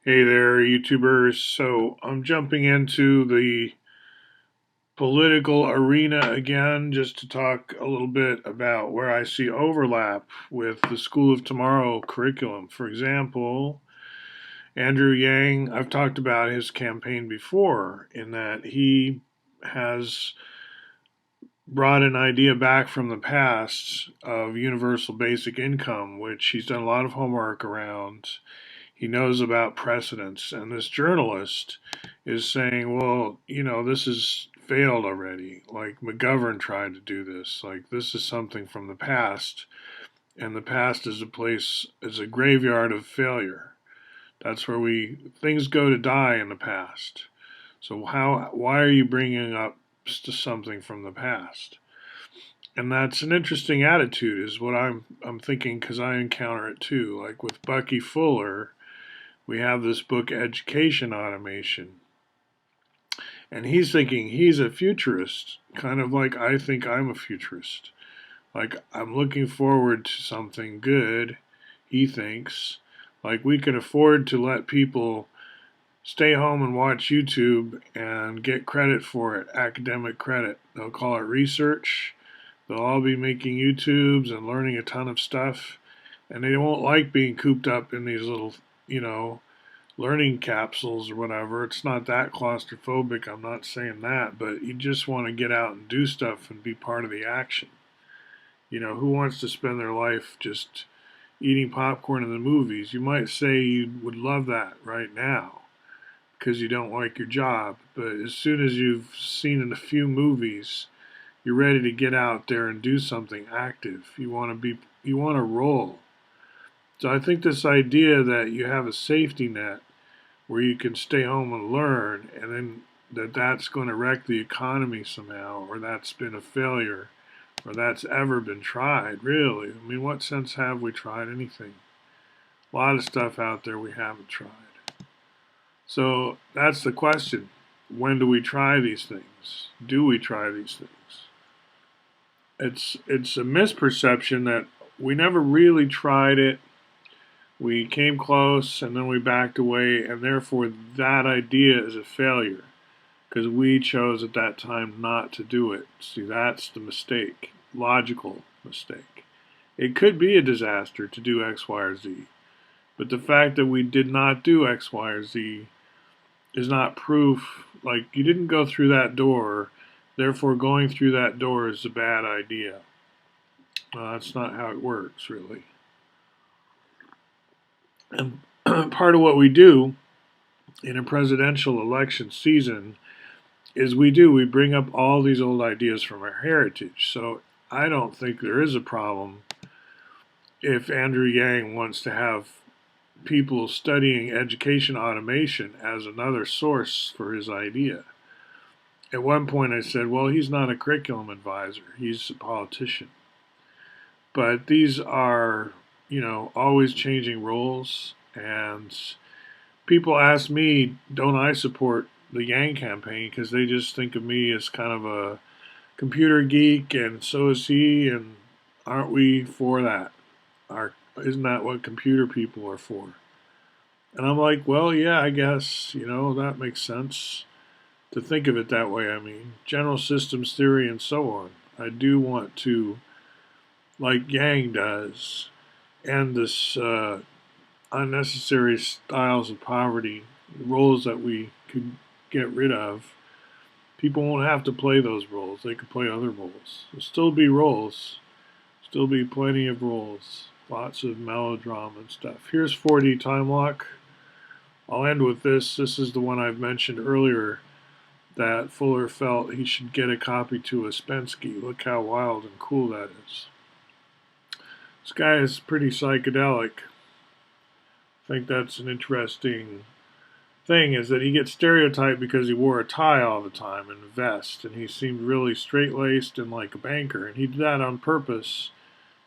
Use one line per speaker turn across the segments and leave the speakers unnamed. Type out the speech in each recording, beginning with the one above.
Hey there, YouTubers. So I'm jumping into the political arena again just to talk a little bit about where I see overlap with the School of Tomorrow curriculum. For example, Andrew Yang, I've talked about his campaign before in that he has brought an idea back from the past of universal basic income, which he's done a lot of homework around. He knows about precedents, and this journalist is saying, well, this has failed already. Like McGovern tried to do this. Like this is something from the past, and the past is a graveyard of failure. That's where we things go to die in the past. So why are you bringing up something from the past? And that's an interesting attitude, is what I'm thinking, because I encounter it too. Like with Bucky Fuller, we have this book, Education Automation. And he's thinking he's a futurist, kind of like I think I'm a futurist. Like I'm looking forward to something good, he thinks. Like we can afford to let people stay home and watch YouTube and get credit for it, academic credit. They'll call it research. They'll all be making YouTubes and learning a ton of stuff. And they won't like being cooped up in these little, you know, learning capsules or whatever. It's not that claustrophobic, I'm not saying that, but you just want to get out and do stuff and be part of the action. Who wants to spend their life just eating popcorn in the movies? You might say you would love that right now because you don't like your job, but as soon as you've seen in a few movies, you're ready to get out there and do something active. You want to roll. So I think this idea that you have a safety net where you can stay home and learn, and then that's going to wreck the economy somehow, or that's been a failure, or that's ever been tried, really. I mean, what sense have we tried anything? A lot of stuff out there we haven't tried. So that's the question. When do we try these things? Do we try these things? It's a misperception that we never really tried it. We came close and then we backed away, and therefore that idea is a failure because we chose at that time not to do it. See, that's the mistake, logical mistake. It could be a disaster to do X, Y, or Z, but the fact that we did not do X, Y, or Z is not proof. Like, you didn't go through that door, therefore going through that door is a bad idea. That's not how it works, really. And part of what we do in a presidential election season is we bring up all these old ideas from our heritage. So I don't think there is a problem if Andrew Yang wants to have people studying education automation as another source for his idea. At one point I said, well, he's not a curriculum advisor, he's a politician. But these are, always changing roles. And people ask me, don't I support the Yang campaign? Because they just think of me as kind of a computer geek, and so is he. And aren't we for that? Isn't that what computer people are for? And I'm like, well, yeah, I guess, that makes sense to think of it that way. I mean, general systems theory and so on. I do want to, like Yang does, end this unnecessary styles of poverty, roles that we could get rid of. People won't have to play those roles. They could play other roles. There'll still be roles. Still be plenty of roles. Lots of melodrama and stuff. Here's 4D Time Lock. I'll end with this. This is the one I've mentioned earlier that Fuller felt he should get a copy to Ouspensky. Look how wild and cool that is. This guy is pretty psychedelic. I think that's an interesting thing, is that he gets stereotyped because he wore a tie all the time and a vest, and he seemed really straight-laced and like a banker, and he did that on purpose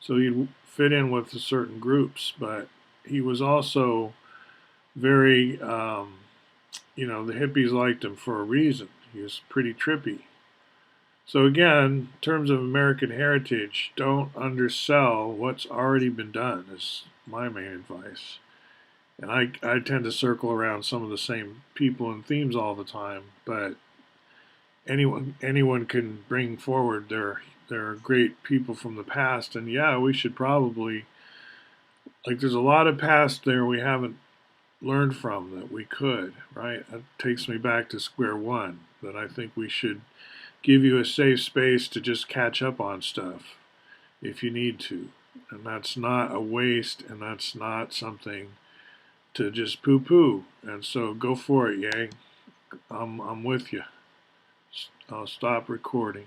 so he'd fit in with certain groups. But he was also very, the hippies liked him for a reason. He was pretty trippy. So again, in terms of American heritage, don't undersell what's already been done, is my main advice. And I tend to circle around some of the same people and themes all the time, but anyone can bring forward their great people from the past, and yeah, we should probably, like, there's a lot of past there we haven't learned from that we could, right? That takes me back to square one, that I think we should give you a safe space to just catch up on stuff if you need to. And that's not a waste, and that's not something to just poo poo. And so go for it, Yang. I'm with you. I'll stop recording.